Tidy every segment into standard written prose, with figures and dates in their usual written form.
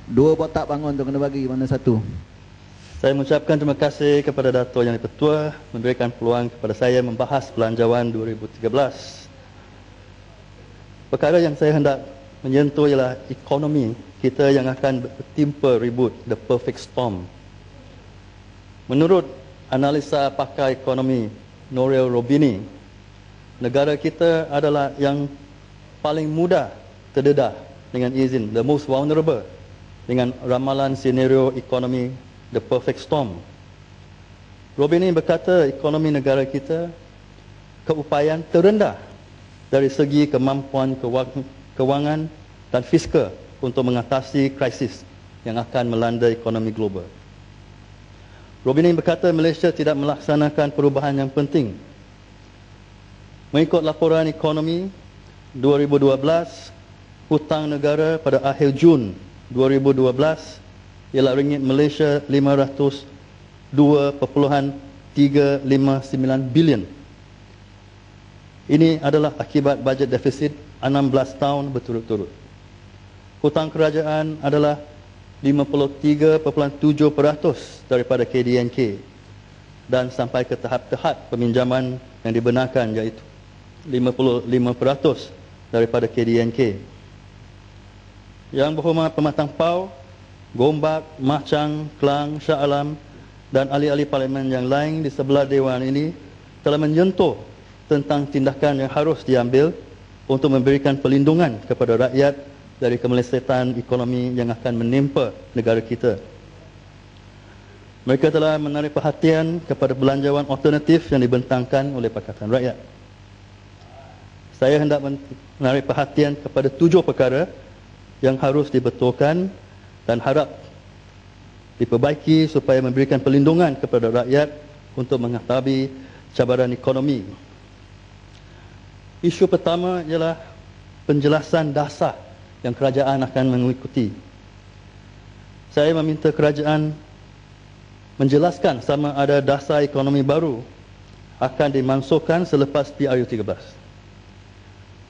Dua botak bangun tu kena bagi mana satu? Saya mengucapkan terima kasih kepada Dato' Yang Di-Pertua memberikan peluang kepada saya membahas Belanjawan 2013. Perkara yang saya hendak menyentuh ialah ekonomi kita yang akan bertimpa ribut, the perfect storm. Menurut analisa pakar ekonomi Nouriel Roubini, negara kita adalah yang paling mudah terdedah dengan izin, the most vulnerable, dengan ramalan senario ekonomi the perfect storm. Roubini berkata ekonomi negara kita keupayaan terendah dari segi kemampuan kewangan dan fiskal untuk mengatasi krisis yang akan melanda ekonomi global. Roubini berkata Malaysia tidak melaksanakan perubahan yang penting. Mengikut laporan ekonomi 2012, hutang negara pada akhir Jun 2012 ialah ringgit Malaysia 502.359 bilion. Ini adalah akibat bajet defisit 16 tahun berturut-turut. Hutang kerajaan adalah 53.7% daripada KDNK dan sampai ke tahap-tahap peminjaman yang dibenarkan iaitu 55% daripada KDNK. Yang berhormat Pematang Pau, Gombak, Machang, Klang, Shah Alam dan ahli-ahli parlimen yang lain di sebelah Dewan ini telah menyentuh tentang tindakan yang harus diambil untuk memberikan perlindungan kepada rakyat dari kemelesetan ekonomi yang akan menimpa negara kita. Mereka telah menarik perhatian kepada belanjawan alternatif yang dibentangkan oleh Pakatan Rakyat. Saya hendak menarik perhatian kepada 7 perkara yang harus dibetulkan dan harap diperbaiki supaya memberikan perlindungan kepada rakyat untuk menghadapi cabaran ekonomi. Isu pertama ialah penjelasan dasar yang kerajaan akan mengikuti. Saya meminta kerajaan menjelaskan sama ada dasar ekonomi baru akan dimansuhkan selepas PRU13.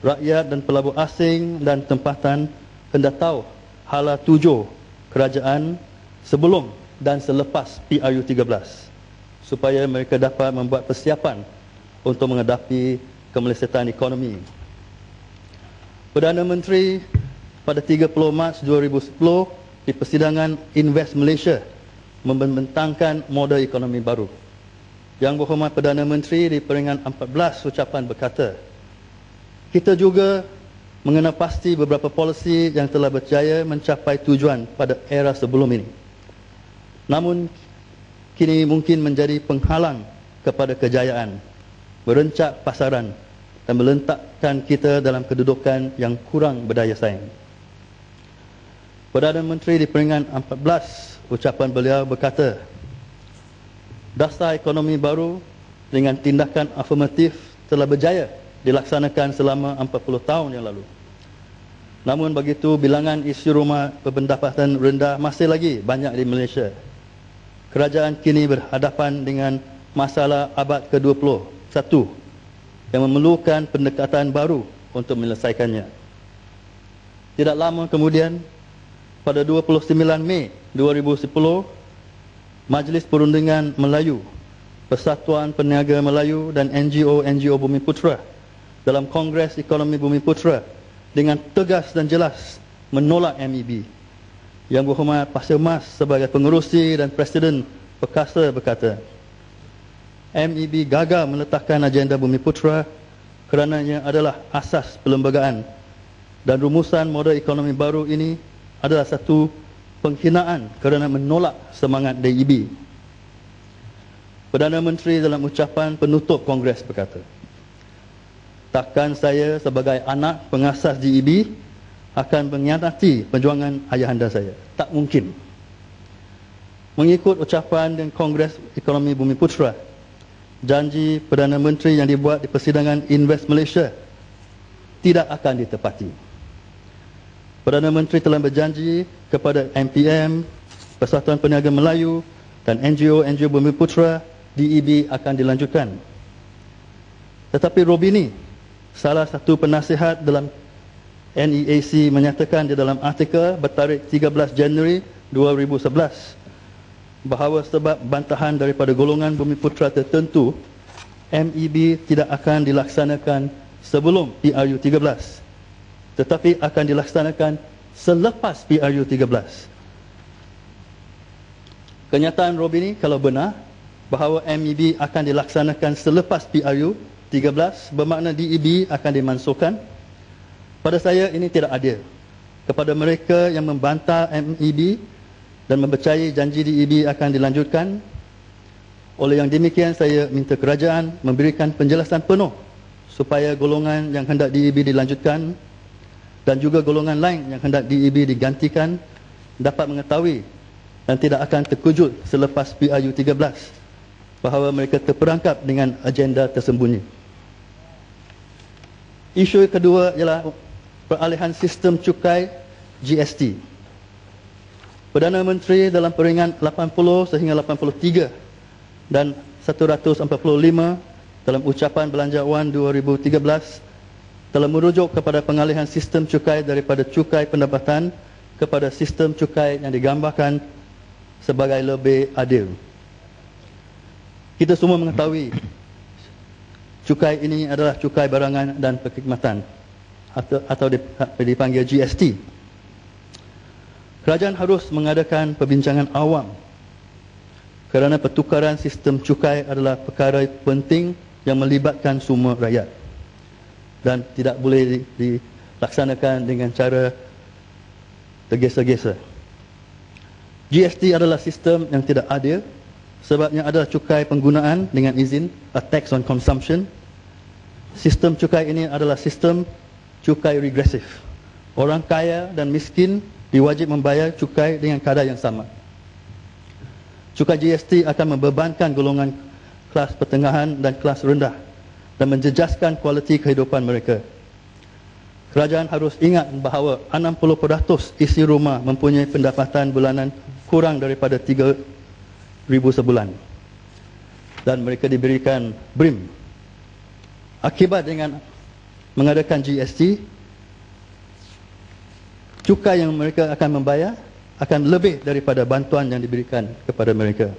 Rakyat dan pelabur asing dan tempatan hendak tahu hala tuju kerajaan sebelum dan selepas PRU13 supaya mereka dapat membuat persiapan untuk menghadapi kemelesetan ekonomi. Perdana Menteri pada 30 Mac 2010 di persidangan Invest Malaysia membentangkan model ekonomi baru. Yang berhormat Perdana Menteri di peringatan 14 ucapan berkata, kita juga mengenal pasti beberapa polisi yang telah berjaya mencapai tujuan pada era sebelum ini. Namun, kini mungkin menjadi penghalang kepada kejayaan, merencak pasaran dan meletakkan kita dalam kedudukan yang kurang berdaya saing. Perdana Menteri di peringatan 14 ucapan beliau berkata, dasar ekonomi baru dengan tindakan afirmatif telah berjaya dilaksanakan selama 40 tahun yang lalu. Namun begitu, bilangan isi rumah berpendapatan rendah masih lagi banyak di Malaysia. Kerajaan kini berhadapan dengan masalah abad ke-21 yang memerlukan pendekatan baru untuk menyelesaikannya. Tidak lama kemudian, pada 29 Mei 2010, Majlis Perundingan Melayu, Persatuan Peniaga Melayu dan NGO Bumiputera dalam Kongres Ekonomi Bumiputera dengan tegas dan jelas menolak MEB. Yang berhormat Pasir Mas sebagai pengerusi dan Presiden Perkasa berkata, MEB gagal meletakkan agenda Bumiputera kerana ia adalah asas perlembagaan dan rumusan model ekonomi baru ini adalah satu penghinaan kerana menolak semangat DEB. Perdana Menteri dalam ucapan penutup Kongres berkata, takkan saya sebagai anak pengasas DEB akan mengkhianati perjuangan ayahanda saya. Tak mungkin. Mengikut ucapan dan Kongres Ekonomi Bumiputera, janji Perdana Menteri yang dibuat di persidangan Invest Malaysia tidak akan ditepati. Perdana Menteri telah berjanji kepada MPM, Persatuan Peniaga Melayu dan NGO Bumiputera, DEB akan dilanjutkan. Tetapi Roubini, salah satu penasihat dalam NEAC menyatakan di dalam artikel bertarikh 13 Januari 2011 bahawa sebab bantahan daripada golongan Bumiputera tertentu, MEB tidak akan dilaksanakan sebelum PRU 13, tetapi akan dilaksanakan selepas PRU 13. Kenyataan Rob ini kalau benar bahawa MEB akan dilaksanakan selepas PRU 13, bermakna DEB akan dimansuhkan. Pada saya ini tidak adil. Kepada mereka yang membantah MEB dan mempercayai janji DEB akan dilanjutkan, oleh yang demikian saya minta kerajaan memberikan penjelasan penuh supaya golongan yang hendak DEB dilanjutkan dan juga golongan lain yang hendak DEB digantikan dapat mengetahui dan tidak akan terkejut selepas PRU 13 bahawa mereka terperangkap dengan agenda tersembunyi. Isu kedua ialah peralihan sistem cukai GST. Perdana Menteri dalam peringatan 80 sehingga 83 dan 145 dalam ucapan Belanjawan 2013 telah merujuk kepada pengalihan sistem cukai daripada cukai pendapatan kepada sistem cukai yang digambarkan sebagai lebih adil. Kita semua mengetahui cukai ini adalah cukai barangan dan perkhidmatan atau dipanggil GST. Kerajaan harus mengadakan perbincangan awam kerana pertukaran sistem cukai adalah perkara penting yang melibatkan semua rakyat dan tidak boleh dilaksanakan dengan cara tergesa-gesa. GST adalah sistem yang tidak adil sebabnya adalah cukai penggunaan dengan izin, a tax on consumption. Sistem cukai ini adalah sistem cukai regresif. Orang kaya dan miskin diwajib membayar cukai dengan kadar yang sama. Cukai GST akan membebankan golongan kelas pertengahan dan kelas rendah dan menjejaskan kualiti kehidupan mereka. Kerajaan harus ingat bahawa 60% isi rumah mempunyai pendapatan bulanan kurang daripada 3,000 sebulan dan mereka diberikan BRIM. Akibat dengan mengadakan GST, cukai yang mereka akan membayar akan lebih daripada bantuan yang diberikan kepada mereka.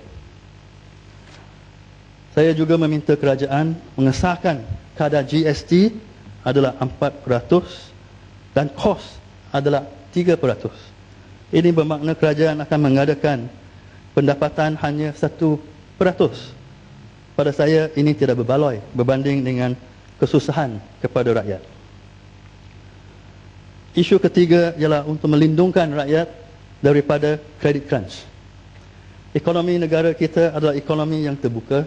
Saya juga meminta kerajaan mengesahkan kadar GST adalah 4% dan kos adalah 3%. Ini bermakna kerajaan akan mengadakan pendapatan hanya 1%. Pada saya ini tidak berbaloi berbanding dengan kesusahan kepada rakyat. Isu ketiga ialah untuk melindungkan rakyat daripada credit crunch. Ekonomi negara kita adalah ekonomi yang terbuka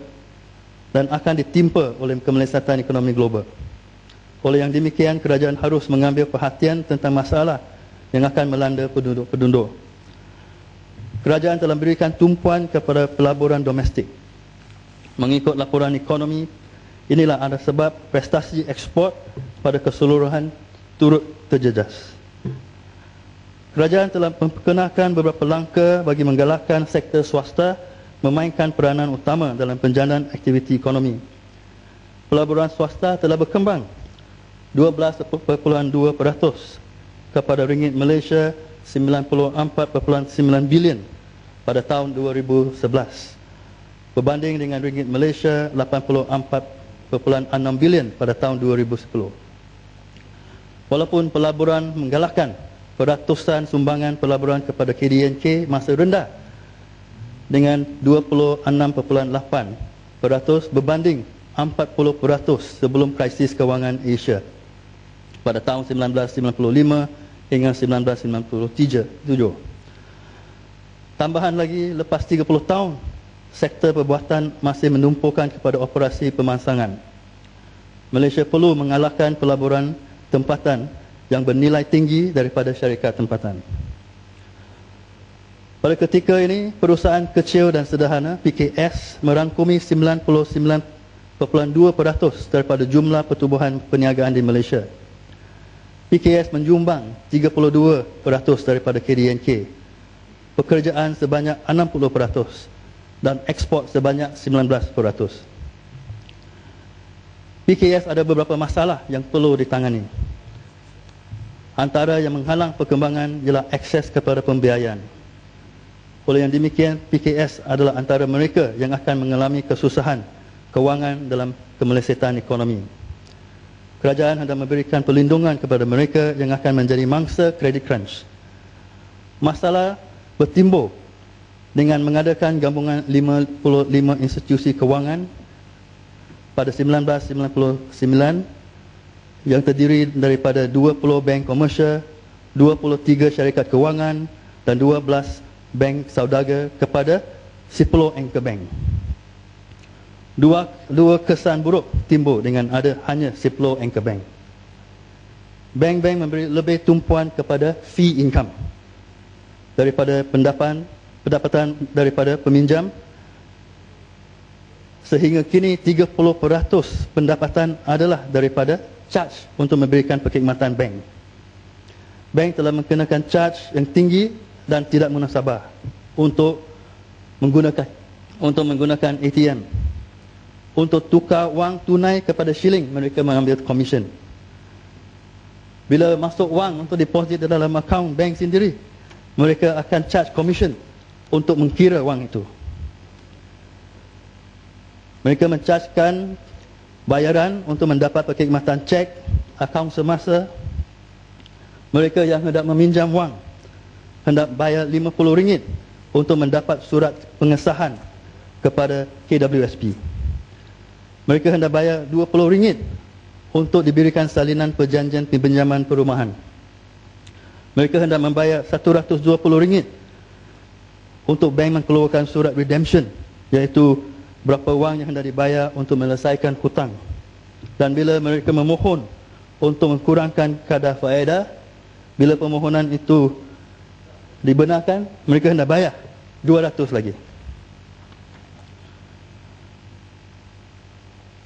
dan akan ditimpa oleh kemelesatan ekonomi global. Oleh yang demikian, kerajaan harus mengambil perhatian tentang masalah yang akan melanda penduduk-penduduk. Kerajaan telah memberikan tumpuan kepada pelaburan domestik. Mengikut laporan ekonomi, inilah ada sebab prestasi ekspor pada keseluruhan turut terjejas. Kerajaan telah memperkenalkan beberapa langkah bagi menggalakkan sektor swasta memainkan peranan utama dalam penjanaan aktiviti ekonomi. Pelaburan swasta telah berkembang 12.2% kepada ringgit Malaysia 94.9 bilion pada tahun 2011 berbanding dengan ringgit Malaysia 84.6 bilion pada tahun 2010. Walaupun pelaburan menggalakkan peratusan sumbangan pelaburan kepada KDNK masih rendah dengan 26.8% berbanding 40% sebelum krisis kewangan Asia pada tahun 1995 hingga 1997. Tambahan lagi, lepas 30 tahun, sektor perbuatan masih menumpukan kepada operasi pemasangan. Malaysia perlu mengalahkan pelaburan tempatan yang bernilai tinggi daripada syarikat tempatan. Pada ketika ini, perusahaan kecil dan sederhana PKS merangkumi 99.2% daripada jumlah pertubuhan perniagaan di Malaysia. PKS menjumbang 32% daripada KDNK, pekerjaan sebanyak 60% dan ekspor sebanyak 19%. PKS ada beberapa masalah yang perlu ditangani. Antara yang menghalang perkembangan ialah akses kepada pembiayaan. Oleh yang demikian, PKS adalah antara mereka yang akan mengalami kesusahan kewangan dalam kemelesetan ekonomi. Kerajaan hendak memberikan perlindungan kepada mereka yang akan menjadi mangsa kredit crunch. Masalah bertimbul dengan mengadakan gabungan 55 institusi kewangan pada 1999 yang terdiri daripada 20 bank komersial, 23 syarikat kewangan dan 12 bank saudagar kepada 10 anchor bank. Dua kesan buruk timbul dengan ada hanya 10 anchor bank. Bank-bank memberi lebih tumpuan kepada fee income daripada pendapatan daripada peminjam, sehingga kini 30% pendapatan adalah daripada charge untuk memberikan perkhidmatan bank. Bank telah mengenakan charge yang tinggi dan tidak munasabah untuk menggunakan ATM. Untuk tukar wang tunai kepada shilling, mereka mengambil komisen. Bila masuk wang untuk deposit dalam akaun bank sendiri, mereka akan charge komisen untuk mengkira wang itu. Mereka mencajkan bayaran untuk mendapat perkhidmatan cek, akaun semasa. Mereka yang hendak meminjam wang hendak bayar RM50 untuk mendapat surat pengesahan kepada KWSP. Mereka hendak bayar RM20 untuk diberikan salinan perjanjian pinjaman perumahan. Mereka hendak membayar RM120 untuk bank mengeluarkan surat redemption, iaitu berapa wang yang hendak dibayar untuk menyelesaikan hutang. Dan bila mereka memohon untuk mengkurangkan kadar faedah, bila permohonan itu dibenarkan, mereka hendak bayar RM200 lagi.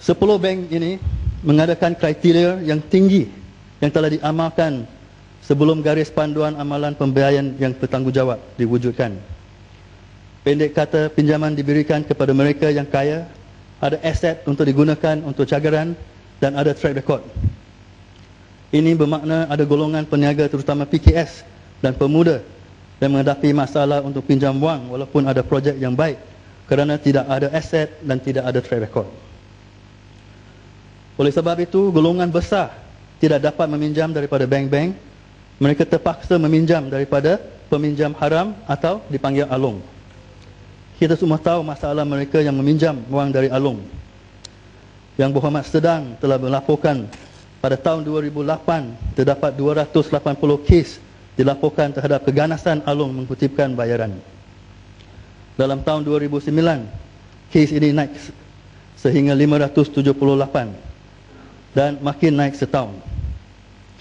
10 bank ini mengadakan kriteria yang tinggi yang telah diamalkan sebelum garis panduan amalan pembiayaan yang bertanggungjawab diwujudkan. Pendek kata, pinjaman diberikan kepada mereka yang kaya, ada aset untuk digunakan untuk cagaran dan ada track record. Ini bermakna ada golongan peniaga terutama PKS dan pemuda yang menghadapi masalah untuk pinjam wang walaupun ada projek yang baik kerana tidak ada aset dan tidak ada track record. Oleh sebab itu, golongan besar tidak dapat meminjam daripada bank-bank. Mereka terpaksa meminjam daripada peminjam haram atau dipanggil alung. Kita semua tahu masalah mereka yang meminjam wang dari alung. Yang Berhormat Sedang telah melaporkan pada tahun 2008 terdapat 280 kes dilaporkan terhadap keganasan alung mengkutipkan bayaran. Dalam tahun 2009, kes ini naik sehingga 578 dan makin naik setahun.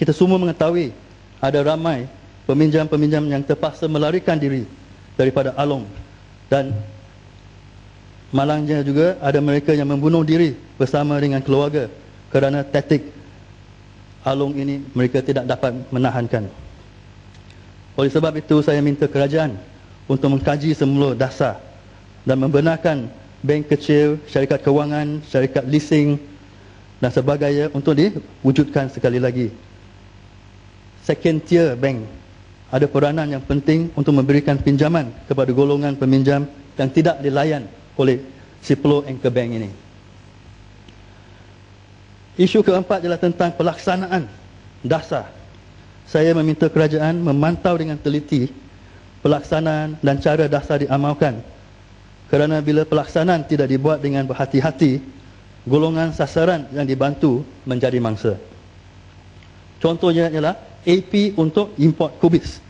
Kita semua mengetahui ada ramai peminjam-peminjam yang terpaksa melarikan diri daripada alung, dan malangnya juga ada mereka yang membunuh diri bersama dengan keluarga kerana taktik alung ini mereka tidak dapat menahankan. Oleh sebab itu, saya minta kerajaan untuk mengkaji semula dasar dan membenarkan bank kecil, syarikat kewangan, syarikat leasing dan sebagainya untuk diwujudkan sekali lagi. Second tier bank ada peranan yang penting untuk memberikan pinjaman kepada golongan peminjam yang tidak dilayan oleh 10 anchor bank ini. Isu keempat adalah tentang pelaksanaan dasar. Saya meminta kerajaan memantau dengan teliti pelaksanaan dan cara dasar diamalkan, kerana bila pelaksanaan tidak dibuat dengan berhati-hati, golongan sasaran yang dibantu menjadi mangsa. Contohnya ialah AP untuk import kubis.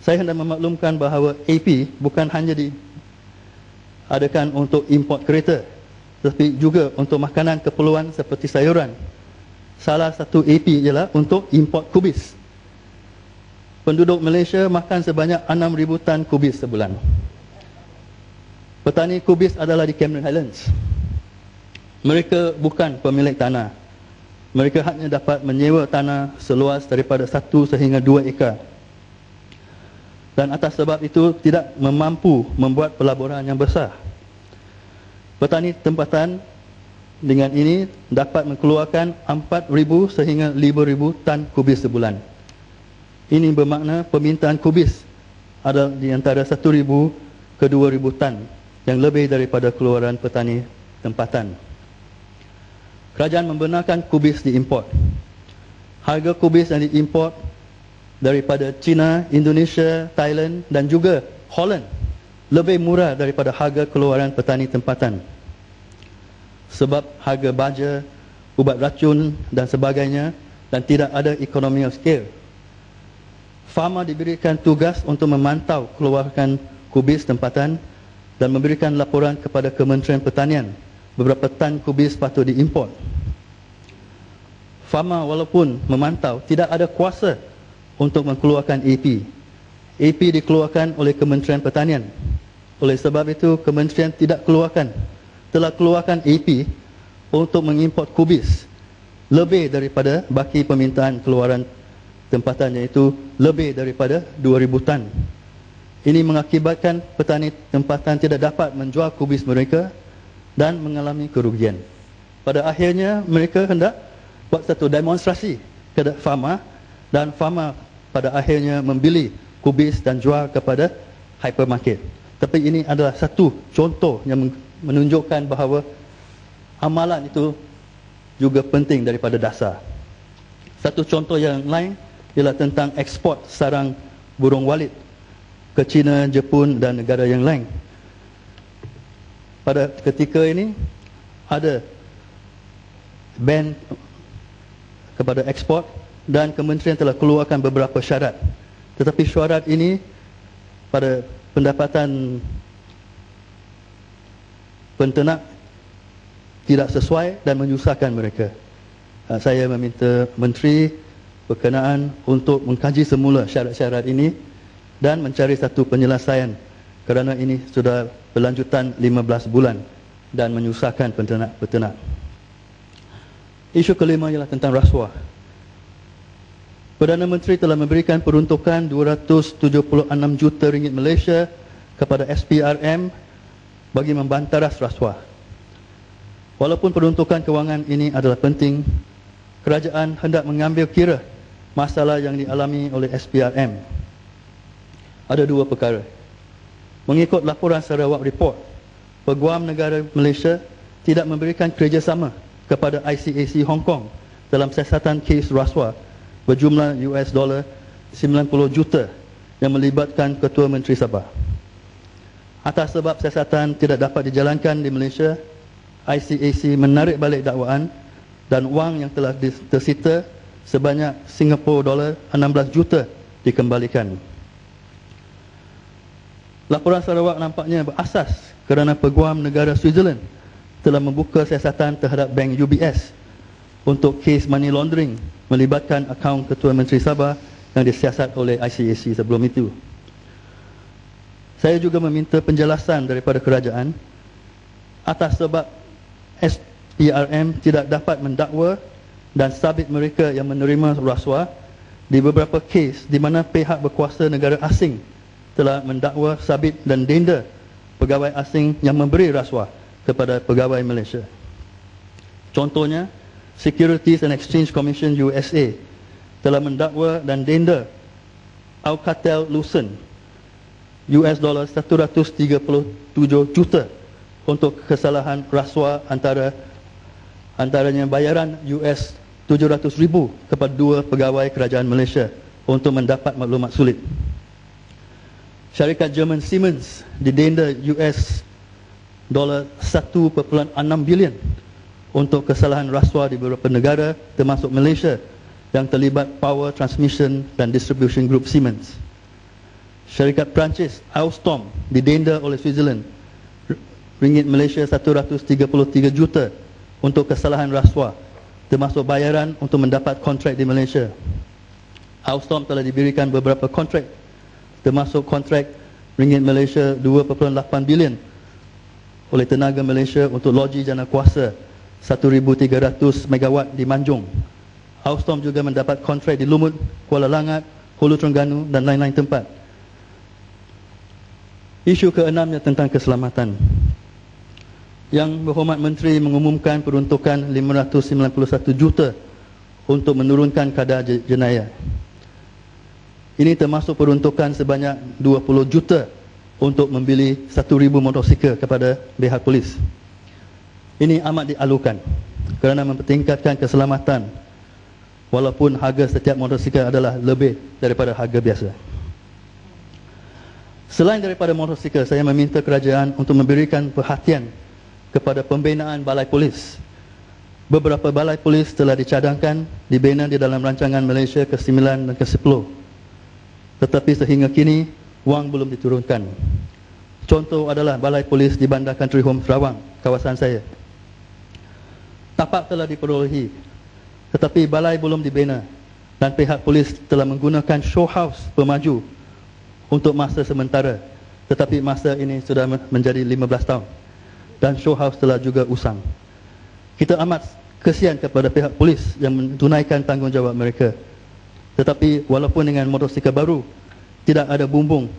Saya hendak memaklumkan bahawa AP bukan hanya diadakan untuk import kereta, tetapi juga untuk makanan keperluan seperti sayuran. Salah satu AP ialah untuk import kubis. Penduduk Malaysia makan sebanyak 6,000 tan kubis sebulan. Petani kubis adalah di Cameron Highlands. Mereka bukan pemilik tanah. Mereka hanya dapat menyewa tanah seluas daripada 1 sehingga 2 ekar. Dan atas sebab itu tidak mampu membuat pelaburan yang besar. Petani tempatan dengan ini dapat mengeluarkan 4,000 sehingga 5,000 tan kubis sebulan. Ini bermakna permintaan kubis ada di antara 1,000 ke 2,000 tan, yang lebih daripada keluaran petani tempatan. Kerajaan membenarkan kubis diimport. Harga kubis yang diimport daripada China, Indonesia, Thailand dan juga Holland lebih murah daripada harga keluaran petani tempatan. Sebab harga baja, ubat racun dan sebagainya, dan tidak ada economy of scale. Farmer diberikan tugas untuk memantau keluaran kubis tempatan dan memberikan laporan kepada Kementerian Pertanian beberapa tan kubis patut diimport. Farmer walaupun memantau tidak ada kuasa untuk mengeluarkan AP. AP dikeluarkan oleh Kementerian Pertanian. Oleh sebab itu Kementerian telah keluarkan AP untuk mengimport kubis lebih daripada baki permintaan keluaran tempatan, iaitu lebih daripada 2,000 tan. Ini mengakibatkan petani tempatan tidak dapat menjual kubis mereka dan mengalami kerugian. Pada akhirnya mereka hendak buat satu demonstrasi kepada farmer, dan farmer pada akhirnya membeli kubis dan jual kepada hypermarket. Tapi ini adalah satu contoh yang menunjukkan bahawa amalan itu juga penting daripada dasar. Satu contoh yang lain ialah tentang ekspor sarang burung walit ke China, Jepun dan negara yang lain. Pada ketika ini ada ban kepada ekspor dan kementerian telah keluarkan beberapa syarat. Tetapi syarat ini pada pendapatan penternak tidak sesuai dan menyusahkan mereka. Saya meminta menteri berkenaan untuk mengkaji semula syarat-syarat ini dan mencari satu penyelesaian, kerana ini sudah berlanjutan 15 bulan dan menyusahkan penternak-penternak. Isu kelima ialah tentang rasuah. Perdana Menteri telah memberikan peruntukan 276 juta ringgit Malaysia kepada SPRM bagi membantaras rasuah. Walaupun peruntukan kewangan ini adalah penting, kerajaan hendak mengambil kira masalah yang dialami oleh SPRM. Ada dua perkara. Mengikut laporan Sarawak Report, Peguam Negara Malaysia tidak memberikan kerjasama kepada ICAC Hong Kong dalam siasatan kes rasuah berjumlah $90 juta yang melibatkan Ketua Menteri Sabah. Atas sebab siasatan tidak dapat dijalankan di Malaysia, ICAC menarik balik dakwaan dan wang yang telah tersita sebanyak $16 juta dikembalikan. Laporan Sarawak nampaknya berasas kerana Peguam Negara Switzerland telah membuka siasatan terhadap Bank UBS untuk kes money laundering melibatkan akaun Ketua Menteri Sabah yang disiasat oleh ICAC sebelum itu. Saya juga meminta penjelasan daripada kerajaan atas sebab SPRM tidak dapat mendakwa dan sabit mereka yang menerima rasuah di beberapa kes di mana pihak berkuasa negara asing telah mendakwa, sabit dan denda pegawai asing yang memberi rasuah kepada pegawai Malaysia. Contohnya, Securities and Exchange Commission USA telah mendakwa dan denda Alcatel-Lucent $137 juta untuk kesalahan rasuah antaranya bayaran $700,000 kepada dua pegawai kerajaan Malaysia untuk mendapat maklumat sulit. Syarikat German Siemens didenda $1.6 bilion untuk kesalahan rasuah di beberapa negara termasuk Malaysia yang terlibat Power Transmission dan Distribution Group Siemens. Syarikat Perancis Alstom didenda oleh Switzerland ringgit Malaysia 133 juta untuk kesalahan rasuah termasuk bayaran untuk mendapat kontrak di Malaysia. Alstom telah diberikan beberapa kontrak termasuk kontrak ringgit Malaysia 2.8 bilion oleh tenaga Malaysia untuk loji jana kuasa 1,300 megawatt di Manjung. Alstom juga mendapat kontrak di Lumut, Kuala Langat, Hulu Terengganu dan lain-lain tempat. Isu keenamnya tentang keselamatan. Yang Berhormat Menteri mengumumkan peruntukan 591 juta untuk menurunkan kadar jenayah. Ini termasuk peruntukan sebanyak 20 juta untuk membeli 1,000 motosikal kepada pihak polis. Ini amat dialukan kerana mempertingkatkan keselamatan walaupun harga setiap motosikal adalah lebih daripada harga biasa. Selain daripada motosikal, saya meminta kerajaan untuk memberikan perhatian kepada pembinaan balai polis. Beberapa balai polis telah dicadangkan, dibina di dalam rancangan Malaysia ke-9 dan ke-10. Tetapi sehingga kini, wang belum diturunkan. Contoh adalah balai polis di Bandar Country Home Sarawak, kawasan saya. Tapak telah diperolehi, tetapi balai belum dibina dan pihak polis telah menggunakan show house pemaju untuk masa sementara, tetapi masa ini sudah menjadi 15 tahun dan show house telah juga usang. Kita amat kesian kepada pihak polis yang menunaikan tanggungjawab mereka, tetapi walaupun dengan motosikal baru, tidak ada bumbung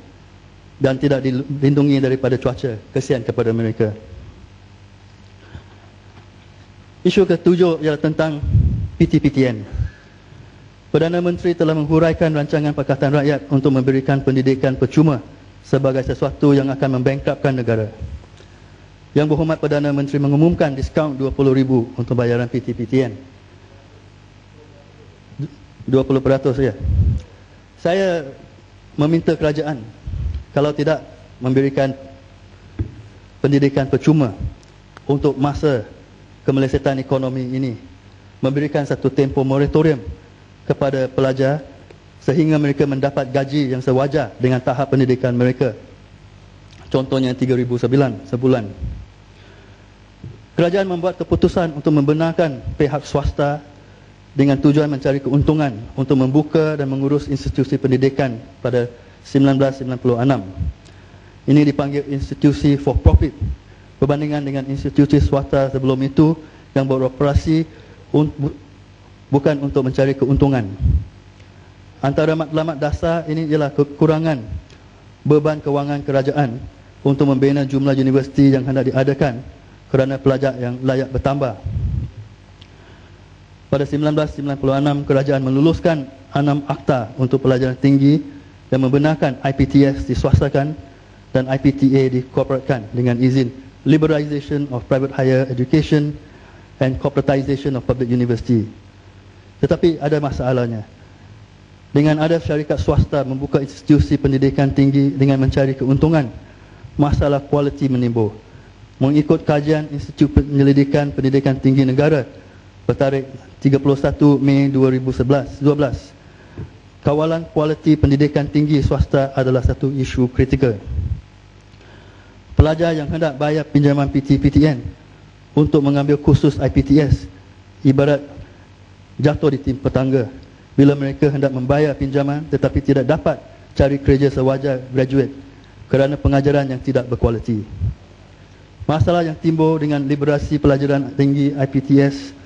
dan tidak dilindungi daripada cuaca, kesian kepada mereka. Isu ketujuh ialah tentang PTPTN. Perdana Menteri telah menghuraikan rancangan Pakatan Rakyat untuk memberikan pendidikan percuma sebagai sesuatu yang akan membangkrupkan negara. Yang Berhormat Perdana Menteri mengumumkan diskaun 20,000 untuk bayaran PTPTN. 20% ya. Saya meminta kerajaan kalau tidak memberikan pendidikan percuma untuk masa kemelesetan ekonomi ini, memberikan satu tempoh moratorium kepada pelajar sehingga mereka mendapat gaji yang sewajar dengan tahap pendidikan mereka. Contohnya 3,009 sebulan. Kerajaan membuat keputusan untuk membenarkan pihak swasta dengan tujuan mencari keuntungan untuk membuka dan mengurus institusi pendidikan pada 1996. Ini dipanggil institusi for profit berbandingan dengan institusi swasta sebelum itu yang beroperasi bukan untuk mencari keuntungan. Antara matlamat dasar ini ialah kekurangan beban kewangan kerajaan untuk membina jumlah universiti yang hendak diadakan kerana pelajar yang layak bertambah. Pada 1996, kerajaan meluluskan 6 akta untuk pelajaran tinggi dan membenarkan IPTS diswastakan dan IPTA dikorporatkan dengan izin Liberalisation of Private Higher Education and Corporatization of Public University. Tetapi ada masalahnya. Dengan ada syarikat swasta membuka institusi pendidikan tinggi dengan mencari keuntungan, masalah kualiti menimbul. Mengikut kajian Institut Penyelidikan Pendidikan Tinggi Negara bertarikh 31 Mei 2012, kawalan kualiti pendidikan tinggi swasta adalah satu isu kritikal. Pelajar yang hendak bayar pinjaman PTPTN untuk mengambil kursus IPTS ibarat jatuh di timpa tangga bila mereka hendak membayar pinjaman tetapi tidak dapat cari kerja sewajar graduate kerana pengajaran yang tidak berkualiti. Masalah yang timbul dengan liberasi pelajaran tinggi IPTS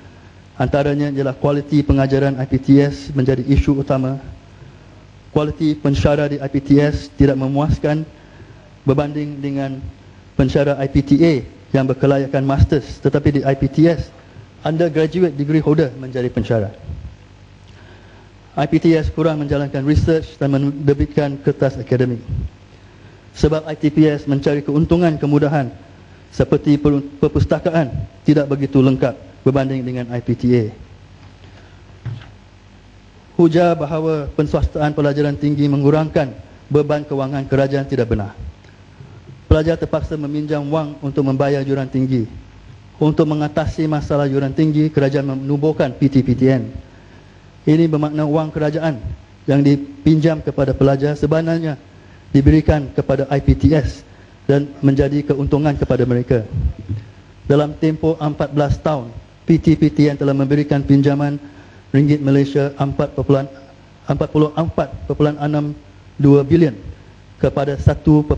antaranya ialah kualiti pengajaran IPTS menjadi isu utama. Kualiti pensyarah di IPTS tidak memuaskan berbanding dengan pensyarah IPTA yang berkelayakan masters, tetapi di IPTS undergraduate degree holder menjadi pensyarah. IPTS kurang menjalankan research dan menerbitkan kertas akademik. Sebab ITPS mencari keuntungan kemudahan seperti perpustakaan tidak begitu lengkap berbanding dengan IPTA. Hujah bahawa penswastaan pelajaran tinggi mengurangkan beban kewangan kerajaan tidak benar. Pelajar terpaksa meminjam wang untuk membayar yuran tinggi. Untuk mengatasi masalah yuran tinggi, kerajaan menubuhkan PTPTN. Ini bermakna wang kerajaan yang dipinjam kepada pelajar sebenarnya diberikan kepada IPTS dan menjadi keuntungan kepada mereka. Dalam tempoh 14 tahun, PTPTN telah memberikan pinjaman ringgit Malaysia 44.62 bilion kepada 1.99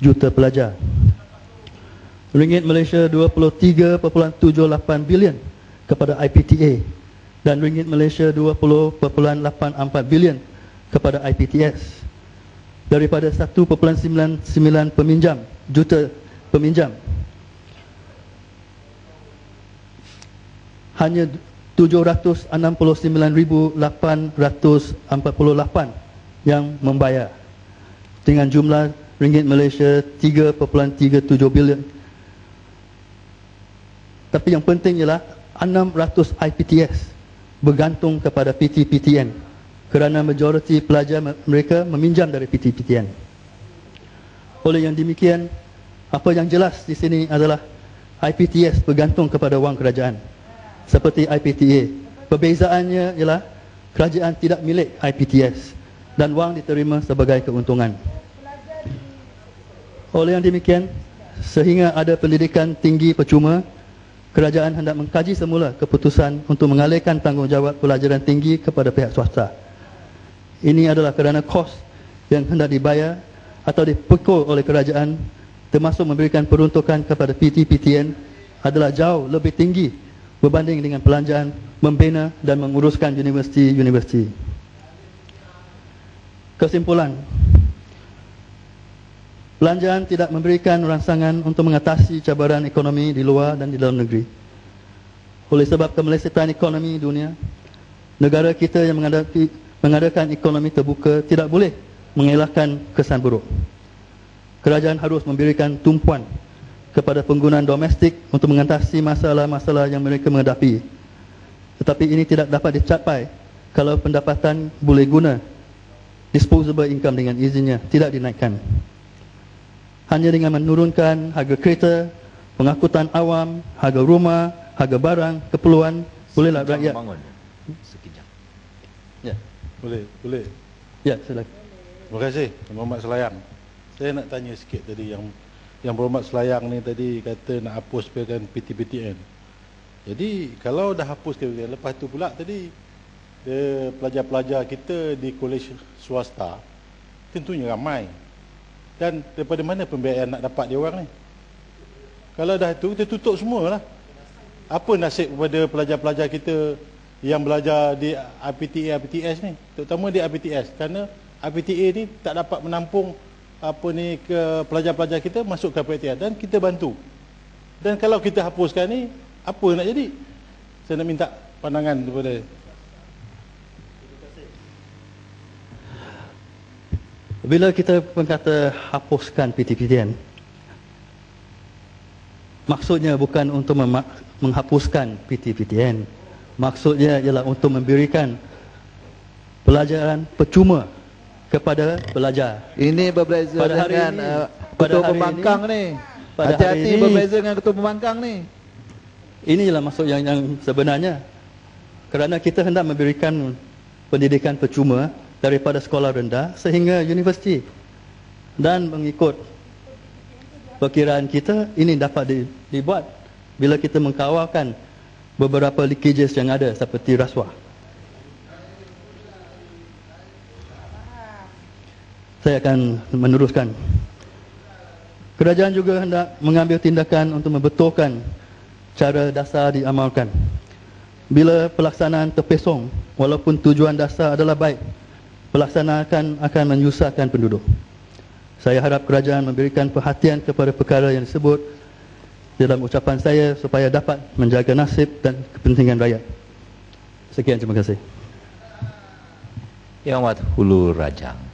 juta pelajar. Ringgit Malaysia 23.78 bilion kepada IPTA dan ringgit Malaysia 20.84 bilion kepada IPTS. Daripada 1.99 juta peminjam, hanya 769,848 yang membayar dengan jumlah ringgit Malaysia 3.37 bilion. Tapi yang penting ialah 600 IPTS bergantung kepada PT-PTN kerana majoriti pelajar mereka meminjam dari PT-PTN. Oleh yang demikian, apa yang jelas di sini adalah IPTS bergantung kepada wang kerajaan seperti IPTA. Perbezaannya ialah kerajaan tidak milik IPTS dan wang diterima sebagai keuntungan. Oleh yang demikian, sehingga ada pendidikan tinggi percuma, kerajaan hendak mengkaji semula keputusan untuk mengalihkan tanggungjawab pelajaran tinggi kepada pihak swasta. Ini adalah kerana kos yang hendak dibayar atau dipikul oleh kerajaan termasuk memberikan peruntukan kepada PT-PTN adalah jauh lebih tinggi berbanding dengan belanjaan membina dan menguruskan universiti-universiti. Kesimpulan, belanjaan tidak memberikan rangsangan untuk mengatasi cabaran ekonomi di luar dan di dalam negeri. Oleh sebab kemelesetan ekonomi dunia, negara kita yang mengadakan ekonomi terbuka tidak boleh mengelakkan kesan buruk. Kerajaan harus memberikan tumpuan kepada penggunaan domestik untuk mengatasi masalah-masalah yang mereka menghadapi. Tetapi ini tidak dapat dicapai kalau pendapatan boleh guna disposable income dengan izinnya tidak dinaikkan. Hanya dengan menurunkan harga kereta, pengangkutan awam, harga rumah, harga barang, keperluan, bolehlah rakyat bangun. Sekejap. Ya, Boleh. ya, silakan. Terima kasih, Muhammad Selayang. Saya nak tanya sikit tadi yang Muhammad Selayang ni tadi kata nak hapuskan PT-PTN. Jadi kalau dah hapuskan PTN, lepas tu pula tadi pelajar-pelajar kita di kolej swasta tentunya ramai. Dan daripada mana pembiayaan nak dapat dia orang ni? Kalau dah tu kita tutup semualah. Apa nasib kepada pelajar-pelajar kita yang belajar di IPTA, IPTS ni, terutama di IPTS, kerana IPTA ni tak dapat menampung ke pelajar-pelajar kita masuk ke IPTA dan kita bantu. Dan kalau kita hapuskan ni, apa nak jadi? Saya nak minta pandangan daripada. Bila kita berkata hapuskan PT-PTN, maksudnya bukan untuk menghapuskan PT-PTN. Maksudnya ialah untuk memberikan pelajaran percuma kepada pelajar. Ini berbeza Pada hari dengan ini- ketua pada hari pembangkang ini- ni. pada hari Hati-hati ini- berbeza dengan ketua pembangkang ni. Inilah maksud yang sebenarnya. Kerana kita hendak memberikan pendidikan percuma daripada sekolah rendah sehingga universiti. Dan mengikut perkiraan kita, ini dapat dibuat bila kita mengkawalkan beberapa leakages yang ada seperti rasuah. Saya akan meneruskan. Kerajaan juga hendak mengambil tindakan untuk membetulkan cara dasar diamalkan. Bila pelaksanaan terpesong, walaupun tujuan dasar adalah baik, pelaksanaan akan menyusahkan penduduk. Saya harap kerajaan memberikan perhatian kepada perkara yang disebut dalam ucapan saya supaya dapat menjaga nasib dan kepentingan rakyat. Sekian, terima kasih. Yang Amat Hulu Rajang.